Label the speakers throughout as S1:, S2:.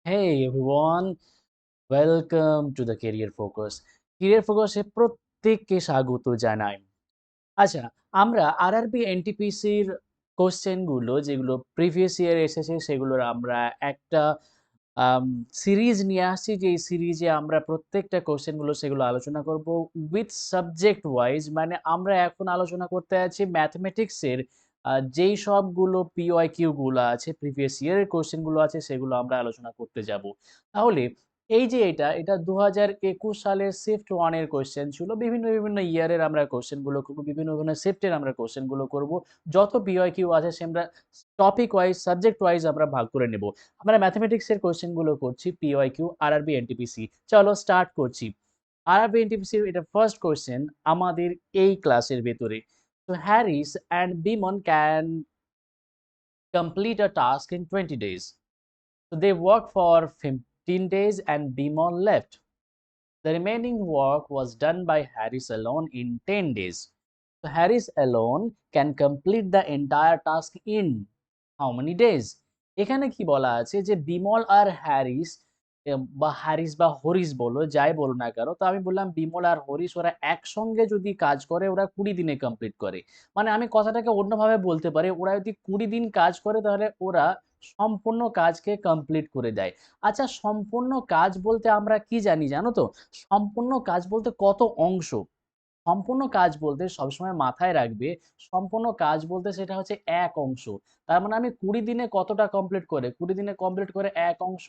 S1: Hey everyone, welcome to the Career Focus. Career Focus এ প্রত্যেককে স্বাগত জানাই। আচ্ছা, আমরা আরআরবি এনটিপিসির কোশ্চেন গুলো যেগুলো প্রিভিয়াস ইয়ার এসেছে সেগুলোর আমরা একটা আম সিরিজ নিয়ে আসছি, যে এই সিরিজে আমরা প্রত্যেকটা কোশ্চেন গুলো সেগুলো আলোচনা করব উইথ সাবজেক্ট ওয়াইজ। মানে আমরা এখন আলোচনা করতে যাচ্ছি ম্যাথমেটিক্স এর যেই সবগুলো পিওয়াইকিউ গুলো আছে, প্রিভিয়াস ইয়ারের কোশ্চেন গুলো আছে সেগুলো আমরা আলোচনা করতে যাব। তাহলে এই যে এটা ২০২১ সালের শিফট 1 এর কোয়েশ্চেন ছিল। বিভিন্ন ইয়ারের আমরা কোয়েশ্চেন গুলো করব। বিভিন্ন শিফটের আমরা কোয়েশ্চেন গুলো করব। যত পিওয়াইকিউ আছে আমরা টপিক ওয়াইজ, সাবজেক্ট ওয়াইজ আমরা ভাগ করে নেব। আমরা ম্যাথমেটিক্স এর কোয়েশ্চেন গুলো করছি পিওয়াইকিউ, আরআরবি, এনটিপিসি। চলো স্টার্ট করছি। আরআরবি, এনটিপিসি এর এটা ফার্স্ট কোয়েশ্চেন আমাদের এই ক্লাসের ভেতরে। So Harris and Bimon can complete a task in 20 days. So they worked for 15 days and Bimon left. The remaining work was done by Harris alone in 10 days. So Harris alone can complete the entire task in how many days? এখানে কি বলা আছে যে বিমল আর Harris বা Harris বা হরিস বলো, যাই বলো না কেন, তো আমি বললাম বিমল আর হরিস ওরা একসঙ্গে যদি কাজ করে ওরা 20 দিনে কমপ্লিট করে। মানে আমি কথাটাকে অন্যভাবে বলতে পারি, ওরা যদি 20 দিন কাজ করে তাহলে ওরা সম্পূর্ণ কাজকে কমপ্লিট করে দেয়। আচ্ছা, সম্পূর্ণ কাজ বলতে আমরা কি জানি জানো তো? সম্পূর্ণ কাজ বলতে কত অংশ? সম্পূর্ণ কাজ বলতে সবসময় মাথায় রাখবে, সম্পূর্ণ কাজ বলতে সেটা হচ্ছে এক অংশ। তার মানে আমি 20 দিনে কতটা কমপ্লিট করে? 20 দিনে কমপ্লিট করে এক অংশ।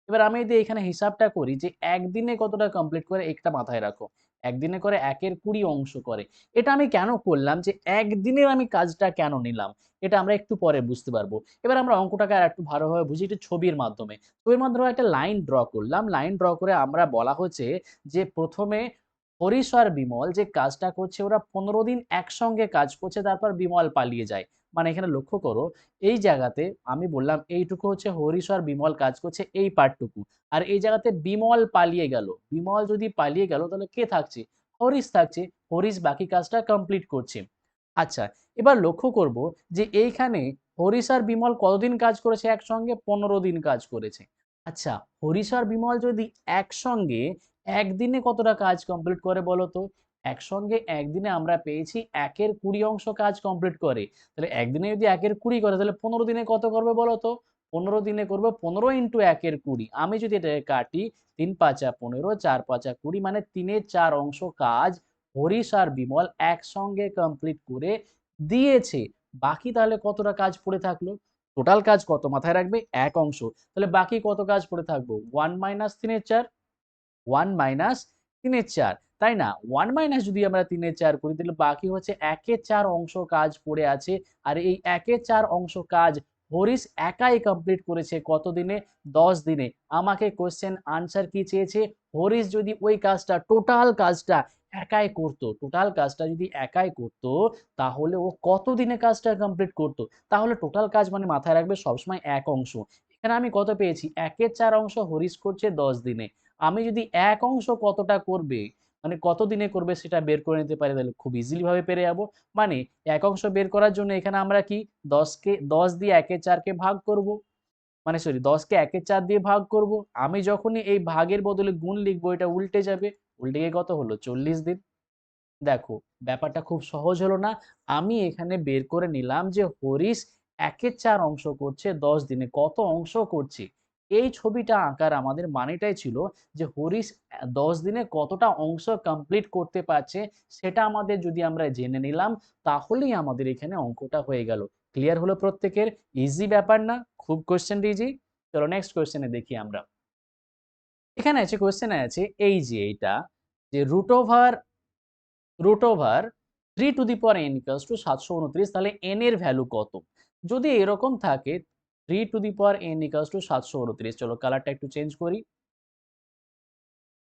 S1: এবার আমি যদি এখানে হিসাবটা করি যে একদিনে কতটা কমপ্লিট করে, একটা মাথায় রাখো। একদিনে করে ১ এর ২০ অংশ করে। এটা আমি কেন করলাম, যে একদিনের আমি কাজটা কেন নিলাম? এটা আমরা একটু পরে বুঝতে পারবো। এবার আমরা অঙ্কটাকে আরেকটু ভালোভাবে বুঝি একটু ছবির মাধ্যমে। ছবির মাধ্যমে একটা লাইন ড্র করলাম। লাইন ড্র করে আমরা বলা হচ্ছে যে ১ম এ হরিশ আর বিমল যে কাজটা করছে ওরা ১৫ দিন একসঙ্গে কাজ করছে, তারপর বিমল পালিয়ে যায়। মানে এখানে লক্ষ্য করো, এই জায়গাতে আমি বললাম এইটুকু হচ্ছে হরিশ আর বিমল কাজ করছে এই পার্টটুকু। আর এই জায়গাতে বিমল পালিয়ে গেল। বিমল যদি পালিয়ে গেল তাহলে কে থাকছে? হরিশ থাকছে। হরিশ বাকি কাজটা কমপ্লিট করছে। আচ্ছা, এবার লক্ষ্য করব যে এইখানে হরিশ আর বিমল কতদিন কাজ করেছে একসঙ্গে? ১৫ দিন কাজ করেছে। আচ্ছা, হরিশ আর বিমল যদি একসঙ্গে একদিনে কতটা কাজ কমপ্লিট করে বলো তো? একসঙ্গে একদিনে আমরা পেয়েছি ১ এর ২০ অংশ কাজ কমপ্লিট করে। তাহলে একদিনে যদি ১ এর ২০ করে তাহলে ১৫ দিনে কত করবে বলো তো? ১৫ দিনে করবে ১৫ ইন্টু ১ এর ২০। আমি যদি এটাকে কাটি ৩ ৫ ১৫, ৪ ৫ ২০, মানে ৩ এর ৪ অংশ কাজ হরিশ আর বিমল একসঙ্গে কমপ্লিট করে দিয়েছে। বাকি তাহলে কতটা কাজ পড়ে থাকলো? টোটাল কাজ কত মাথায় রাখবে? ১ অংশ। তাহলে বাকি কত কাজ পড়ে থাকবো? 1 মাইনাস ৩ এর ৪। 1 মাইনাস ৩ এর ৪, তাই না? 1 মাইনাস যদি আমরা ৩ এর ৪ করি তাহলে বাকি হচ্ছে ১ এর ৪ অংশ কাজ পড়ে আছে। আর এই ১ এর ৪ অংশ কাজ হরিশ একাই কমপ্লিট করেছে কত দিনে? ১০ দিনে। আমাকে কোয়েশ্চেন আনসার কি চেয়েছে? হরিশ যদি ওই কাজটা, টোটাল কাজটা একাই করত, টোটাল কাজটা যদি একাই করত তাহলে ও কত দিনে কাজটা কমপ্লিট করত? তাহলে টোটাল কাজ মানে মাথায় রাখবে সবসময় ১ অংশ। এখানে আমি কত পেয়েছি? ১ এর ৪ অংশ হরিশ করছে ১০ দিনে। আমি যদি ১ অংশ কতটা করবে, মানে কত দিনে করবে সেটা বের করে নিতে পারি তাহলে খুব ইজিলি ভাবে পেরে যাবো। মানে ১ অংশ বের করার জন্য এখানে আমরা কি ১০ দিয়ে ১ এর ৪ কে ভাগ করব। মানে সরি ১০ কে ১ এর ৪ দিয়ে ভাগ করব। আমি যখনই এই ভাগের বদলে গুণ লিখবো এটা উল্টে যাবে। উল্টে গিয়ে কত হলো? ৪০ দিন। দেখো, ব্যাপারটা খুব সহজ হলো না? আমি এখানে বের করে নিলাম যে হরিশ ১ এর ৪ অংশ করছে ১০ দিনে। কত অংশ করছে? এই ছবিটা আঁকার আমাদের মানেটাই ছিল যে হরিশ ১০ দিনে কতটা অংশ কমপ্লিট করতে পারছে সেটা আমাদের যদি আমরা জেনে নিলাম তাহলেই আমাদের এখানে অঙ্কটা হয়ে গেল। ক্লিয়ার হলো প্রত্যেকের? ইজি ব্যাপার না? খুব কোয়েশ্চেনটা ইজি। চলো নেক্সট কোয়েশ্চেনে দেখি আমরা। এখানে আছে, কোয়েশ্চেনে আছে এই যে এইটা, যে root over 3 to the power n equals to 729, তাহলে n এর ভ্যালু কত? যদি এরকম থাকে 3 to the power n equals to 729, চলো কালারটা একটু চেঞ্জ করি।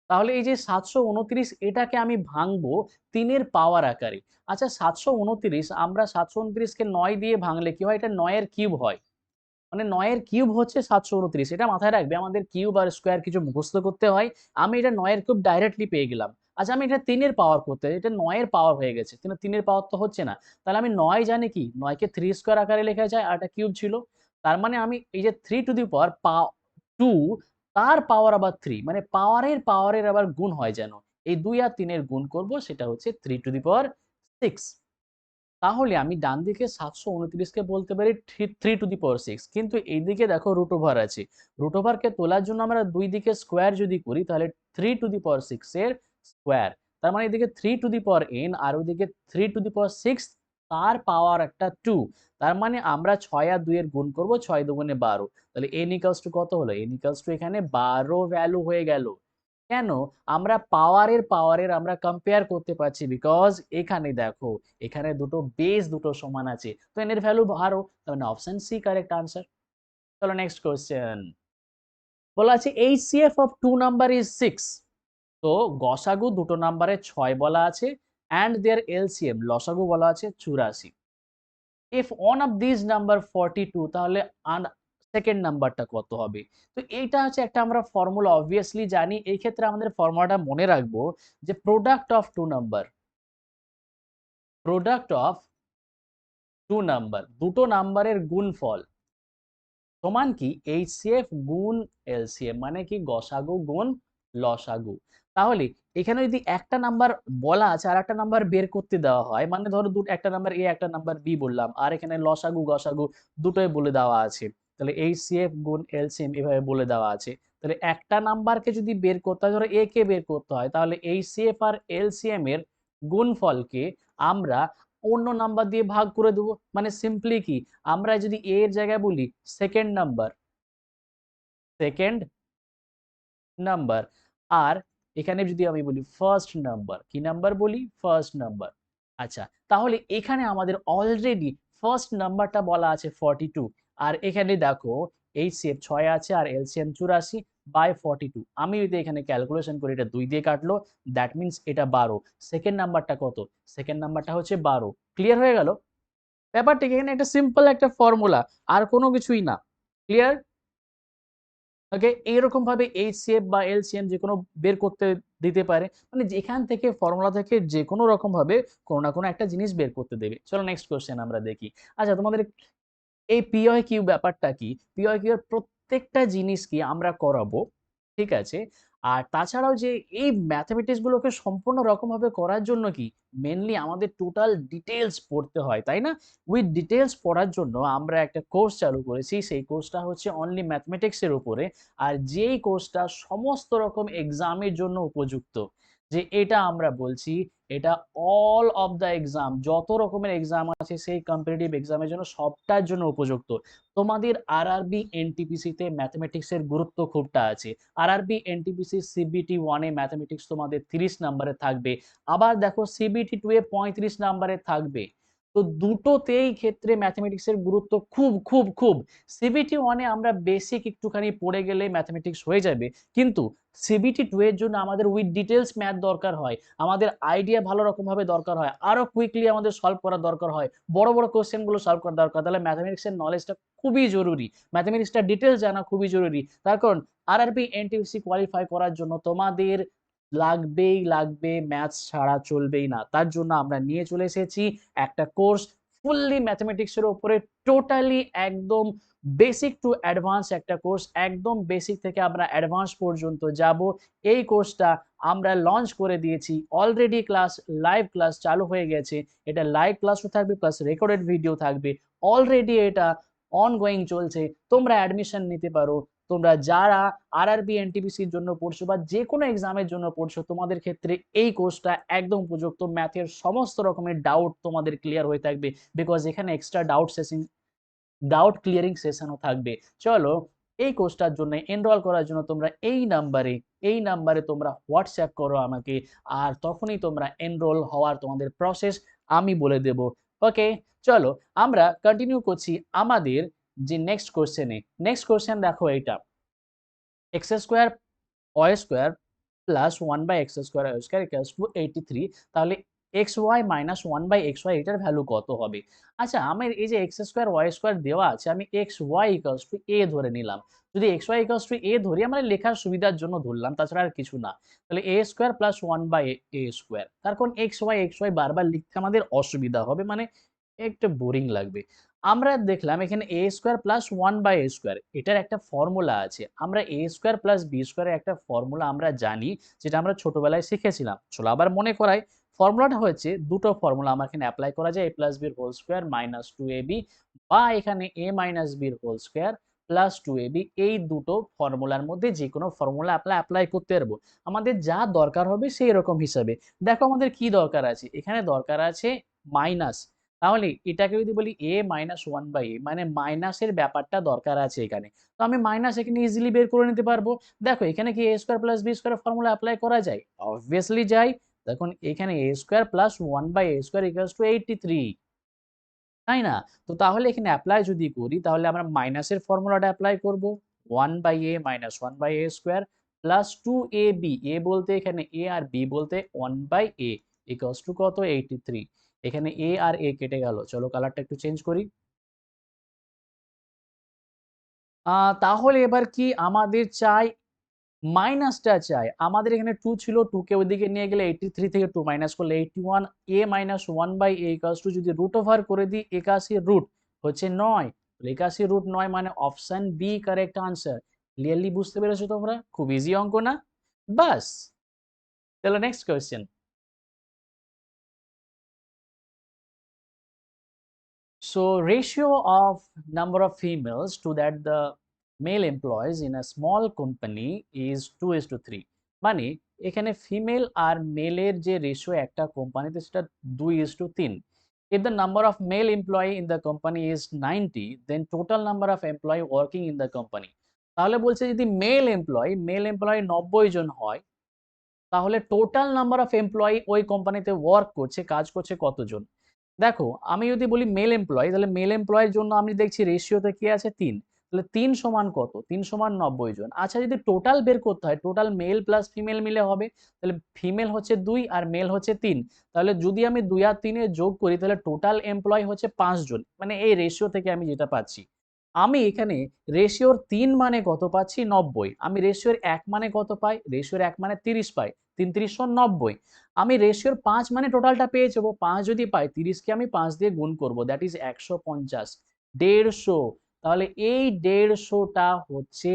S1: তাহলে এই যে ৭২৯ এটাকে আমি ভাঙবো ৩ এর পাওয়ার আকারে। আচ্ছা, ৭২৯ আমরা ৭২৯ কে ৯ দিয়ে ভাঙলে কি হয়? এটা ৯ এর কিউব হয়। মানে ৯ এর কিউব হচ্ছে ৭২৯। এটা মাথায় রাখবে, আমাদের কিউব আর স্কয়ার কিছু মুখস্থ করতে হয়। আমি এটা ৯ এর কিউব ডাইরেক্টলি পেয়ে গেলাম। আচ্ছা, আমি এটা ৩ এর পাওয়ার করতে চাই। এটা ৯ এর পাওয়ার হয়ে গেছে। কিন্তু ৩ এর পাওয়ার তো হচ্ছে না। তাহলে আমি ৯ জানি কি? ৯ কে 3 স্কয়ার আকারে লেখা যায় আর এটা কিউব ছিল। তার মানে আমি এই যে 3 টু দি পাওয়ার টু তার পাওয়ার আবার 3, মানে পাওয়ারের আবার গুণ হয় যেন, এই 2 আর 3 এর গুণ করব, সেটা হচ্ছে 3 টু দি পাওয়ার 6। তাহলে আমি ডান দিকে 729 কে বলতে পারি 3 টু দি পাওয়ার 6, কিন্তু এইদিকে দেখো রুট ওভার আছে, রুট ওভারকে তোলার জন্য আমরা দুই দিকে স্কোয়ার যদি করি তাহলে 3 টু দি পাওয়ার 6 এর স্কোয়ার, তার মানে এদিকে 3 টু দি পাওয়ার n আর ওইদিকে 3 টু দি পাওয়ার 6 তার পাওয়ার একটা 2, তার মানে আমরা 6 আর 2 এর গুণ করব, 6 দুগুণে 12, তাহলে n ইকুয়ালস টু কত হলো, n ইকুয়ালস টু এখানে 12 ভ্যালু হয়ে গেল। কেন আমরা পাওয়ারের আমরা কম্পেয়ার করতে পারছি, বিকজ এখানে দেখো এখানে দুটো সমান আছে, তো এর ভ্যালু 12, তাহলে অপশন সি কারেক্ট আনসার। চলো নেক্সট কোশ্চেন, বলা আছে HCF অফ 2 নাম্বার ইজ 6, তো গসাগু দুটো নাম্বারে 6 বলা আছে, অ্যান্ড দেয়ার এলসিএম লসাগু বলা আছে 84। If one of this number 42, তাহলে সেকেন্ড নাম্বারটা কত হবে? তো এইটা হচ্ছে একটা আমরা ফর্মুলা অবভিয়াসলি জানি, এই ক্ষেত্রে আমাদের ফর্মুলাটা মনে রাখবো যে প্রোডাক্ট অফ টু নাম্বার দুটো নাম্বারের গুণফল সমান কি HCF গুণ LCM, মানে কি গসাগু গুণ লসাগু। তাহলে এখানে যদি একটা নাম্বার বলা আছে আর একটা নাম্বার বের করতে দেওয়া হয়, মানে ধরো একটা নাম্বার A একটা নাম্বার B বললাম, আর এখানে লসাগু গসাগু দুটোই বলে দেওয়া আছে, তাহলে HCF গুণ LCM এভাবে বলে দেওয়া আছে, তাহলে একটা নাম্বারকে যদি বের করতে হয়, ধরো A কে বের করতে হয়, তাহলে HCF আর LCM এর গুণফলকে আমরা অন্য নাম্বার দিয়ে ভাগ করে দেবো, মানে সিম্পলি কি আমরা যদি A এর জায়গায় বলি সেকেন্ড নাম্বার আর এখানে যদি আমি বলি ফার্স্ট নাম্বার, কি নাম্বার বলি, ফার্স্ট নাম্বার। আচ্ছা, তাহলে এখানে আমাদের অলরেডি ফার্স্ট নাম্বারটা বলা আছে 42, আর এখানে দেখো HCF 6 আছে আর LCM 84 বাই 42, আমি যদি এখানে ক্যালকুলেশন করি এটা 2 দিয়ে কাটলো, দ্যাট মিনস এটা 12, সেকেন্ড নাম্বারটা কত, সেকেন্ড নাম্বারটা হচ্ছে 12। ক্লিয়ার হয়ে গেল ব্যাপারটা, এখানে একটা সিম্পল একটা ফর্মুলা, আর কোনো কিছুই না। ক্লিয়ার? ওকে, এইরকম ভাবে HCF বা LCM যে কোনো বের করতে দিতে পারে, মানে যেখান থেকে ফর্মুলা থেকে যে কোনো রকম ভাবে কোনো না কোনো একটা জিনিস বের করতে দেবে। চলো নেক্সট কোশ্চেন আমরা দেখি। আচ্ছা, তোমাদের এই PYQ ব্যাপারটা কি, PYQ এর প্রত্যেকটা জিনিস কি আমরা করাবো, ঠিক আছে? আর তাছাড়াও যে এই ম্যাথমেটিক্স গুলোকে সম্পূর্ণ রকম ভাবে করার জন্য কি মেনলি আমাদের টোটাল ডিটেলস পড়তে হয়, তাই না? উইথ ডিটেলস পড়ার জন্য আমরা একটা কোর্স চালু করেছি, সেই কোর্সটা হচ্ছে অনলি ম্যাথমেটিক্স এর উপরে, আর যেই কোর্সটা সমস্ত রকম এক্সামের জন্য উপযুক্ত, যে এটা আমরা বলছি এটা অল অফ দ্য এক্সাম, যত রকমের এক্সাম আছে সেই কম্পিটিটিভ এক্সামের জন্য সবটার জন্য উপযুক্ত। তোমাদের আরআরবি এনটিপিসি তে ম্যাথমেটিক্স এর গুরুত্ব খুবটা আছে, আরআরবি এনটিপিসি সিবিটি 1 এ ম্যাথমেটিক্স তোমাদের 30 নম্বরে থাকবে, আবার দেখো সিবিটি 2 এ 35 নম্বরে থাকবে, তো দুটোতেই ক্ষেত্রে ম্যাথমেটিক্স এর গুরুত্ব খুব খুব খুব। সিবিটি 1 এ আমরা বেসিক একটুখানি পড়ে গেলে ম্যাথমেটিক্স হয়ে যাবে, কিন্তু সিবিটি 2 এর জন্য আমাদের উইথ ডিটেলস ম্যাথ দরকার হয়, আমাদের আইডিয়া ভালো রকম ভাবে দরকার হয়, আরো কুইকলি আমাদের সলভ করা দরকার হয়, বড় বড় কোশ্চেন গুলো সলভ করা দরকার, তাহলে ম্যাথমেটিক্স এর নলেজটা খুবই জরুরি, ম্যাথমেটিক্সটা ডিটেলস জানা খুবই জরুরি। তার কারণ আরআরবি এনটিপিসি কোয়ালিফাই করার জন্য তোমাদের লাগবেই লাগবে, ম্যাথস ছাড়া চলবেই না, তার জন্য আমরা নিয়ে চলে এসেছি একটা কোর্স ফুললি ম্যাথমেটিক্স এর উপরে, টোটালি একদম বেসিক টু অ্যাডভান্স একটা কোর্স, একদম বেসিক থেকে আমরা অ্যাডভান্স পর্যন্ত যাব। এই কোর্সটা আমরা লঞ্চ করে দিয়েছি অলরেডি, লাইভ ক্লাস চালু হয়ে গেছে, এটা লাইভ ক্লাসও থাকবে প্লাস রেকর্ডেড ভিডিও থাকবে, অলরেডি এটা অনগোয়িং চলছে, তোমরা অ্যাডমিশন নিতে পারো। তোমরা যারা আরআরবি এনটিপিসির জন্য পড়ছো বা যে কোনো এক্সামের জন্য পড়ছো, তোমাদের ক্ষেত্রে এই কোর্সটা একদম উপযুক্ত, ম্যাথের সমস্ত রকমের ডাউট তোমাদের ক্লিয়ার হয়ে থাকবে, বিকজ এখানে এক্সট্রা ডাউট ক্লিয়ারিং সেশনও থাকবে। চলো, এই কোর্সটার জন্য এনরোল করার জন্য তোমরা এই নাম্বারে তোমরা হোয়াটসঅ্যাপ করো আমাকে, আর তখনই তোমরা এনরোল হওয়ার তোমাদের প্রসেস আমি বলে দেব। ওকে, চলো আমরা কন্টিনিউ করছি আমাদের যে নেক্সট কোশ্চেন দেখো, এটা x square y square plus 1/x² whole square equals to 83, তাহলে xy মাইনাস 1/xy এটার ভ্যালু কত হবে? আচ্ছা, আমার এই যে x² y² দেওয়া আছে, আমি xy ইকুয়ালস টু a ধরে নিলাম, যদি xy ইকুয়ালস টু a ধরি, আমরা লেখার সুবিধার জন্য ধরলাম, তাছাড়া আর কিছু না, তাহলে a² প্লাস 1/a², তার কারণ xy বারবার লিখতে আমাদের অসুবিধা হবে, মানে একটু বোরিং লাগবে। আমরা দেখলাম এখানে a square plus 1/a square, এটার একটা ফর্মুলা আছে। আমরা a স্কোয়ার প্লাস b স্কোয়ারের একটা ফর্মুলা আমরা জানি, যেটা আমরা ছোটবেলায় শিখেছিলাম। চলো আবার মনে করাই। ফর্মুলাটা হচ্ছে, দুটো ফর্মুলা আমার এখানে অ্যাপ্লাই করা যায়, a plus b whole square minus 2ab, বা এখানে a minus b whole square plus 2ab। এই দুটো ফর্মুলার মধ্যে যে কোনো ফর্মুলা অ্যাপ্লাই করতে পারবো, আমাদের যা দরকার হবে সেই রকম হিসাবে। দেখো আমাদের কি দরকার আছে, এখানে দরকার আছে মাইনাস। তাহলে এটাকে যদি বলি a মাইনাস 1/a, মানে মাইনাসের ব্যাপারটা দরকার আছে এখানে। তো আমি মাইনাস এখানে ইজিলি বের করে নিতে পারবো। দেখো এখানে কি a square plus b square formula apply করা যায়? অবভিয়াসলি যায়। দেখুন এখানে a square plus 1/a square equals to 83, তাই না? তো তাহলে এখানে অ্যাপ্লাই যদি করি, তাহলে আমরা মাইনাসের ফর্মুলাটা অ্যাপ্লাই করব, 1/a minus 1/a square plus 2ab, a বলতে এখানে a আর b বলতে 1/a ইকুয়ালস টু কত? 83। এখানে a আর a কেটে গেল। চলো কালারটা একটু চেঞ্জ করি। তাহলে এবার কি আমাদের চাই? মাইনাসটা চাই। আমাদের এখানে 2 ছিল, 2 কে ওইদিকে নিয়ে গেলে 83 থেকে 2 মাইনাস করলে 81, a minus 1/a equals to যদি রুট ওভার করে দিই 81 রুট হচ্ছে 9। 81 রুট 9 মানে option B correct answer. Clearly বুঝতে পেরেছো তোমরা? খুব ইজি অঙ্ক না? বাস। চলো next question. So ratio of number of females to that the male employees in a small company is 2:3, মানে এখানে ফিমেল আর মেলের যে রেশিও একটা কোম্পানিতে সেটা 2:3। If the number of male employee in the company is 90, then total number of employee working in the company, তাহলে বলছে যদি mail employee 90 জন হয়, তাহলে টোটাল নাম্বার অফ এমপ্লয়ি ওই কোম্পানিতে ওয়ার্ক করছে, কাজ করছে কতজন? দেখো আমি যদি বলি মেল এমপ্লয়ি, তাহলে মেল এমপ্লয়ের জন্য আমি দেখছি রেশিওতে কি আছে? 3। তাহলে 3 সমান কত? 3 সমান 90 জন। আচ্ছা যদি টোটাল বের করতে হয়, টোটাল মেল প্লাস ফিমেল মিলে হবে, তাহলে ফিমেল হচ্ছে 2 আর মেল হচ্ছে 3। তাহলে যদি আমি 2 আর 3 এর যোগ করি, তাহলে টোটাল এমপ্লয়ি হচ্ছে 5 জন। মানে এই রেশিও থেকে আমি যেটা পাচ্ছি, আমি এখানে রেশিওর 3 মানে কত পাচ্ছি? 90। আমি রেশিওর 1 মানে কত পাই? রেশিওর 1 মানে 30 পাই। 3 ত্রিশ 90। আমি রেশিওর 5 মানে টোটালটা পেয়ে যাবো। 5 যদি পাই, 30 কে আমি 5 দিয়ে গুণ করব, দ্যাট ইজ 150। 150। তাহলে এই 150টা হচ্ছে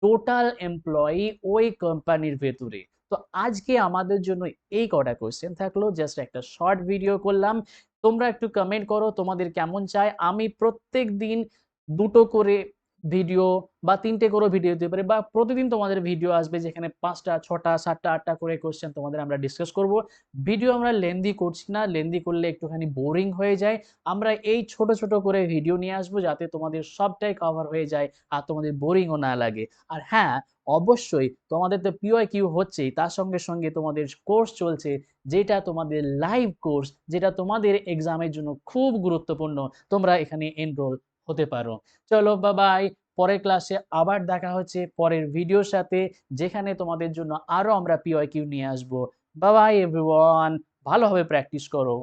S1: টোটাল এমপ্লয়ি ওই কোম্পানির ভেতরে। তো আজকে আমাদের জন্য এই কটা কোয়েশ্চেন থাকলো, জাস্ট একটা শর্ট ভিডিও করলাম। তোমরা একটু কমেন্ট করো তোমাদের কেমন চাই। আমি প্রত্যেক দিন 2টো করে ভিডিও বা 3টে করে ভিডিও দিতে পারি, বা প্রতিদিন তোমাদের ভিডিও আসবে যেখানে 5টা 6টা 7টা 8টা করে কোশ্চেন তোমাদের আমরা ডিসকাস করব। ভিডিও আমরা লেন্দি করছি না, লেন্দি করলে একটুখানি বোরিং হয়ে যায়। আমরা এই ছোট ছোট করে ভিডিও নিয়ে আসবো যাতে তোমাদের সবটাই কভার হয়ে যায় আর তোমাদের বোরিংও না লাগে। আর হ্যাঁ, অবশ্যই তোমাদের তো পিওয়াইকিউ হচ্ছেই, তার সঙ্গে সঙ্গে তোমাদের কোর্স চলছে, যেটা তোমাদের লাইভ কোর্স, যেটা তোমাদের এক্সামের জন্য খুব গুরুত্বপূর্ণ। তোমরা এখানে এনরোল হতে পারো। চলো বাই। পরের ক্লাসে আবার দেখা হচ্ছে পরের ভিডিওর সাথে, যেখানে তোমাদের জন্য আরো আমরা পিওয়াইকিউ নিয়ে আসবো। বাই এভরিওয়ান, ভালোভাবে প্র্যাকটিস করো।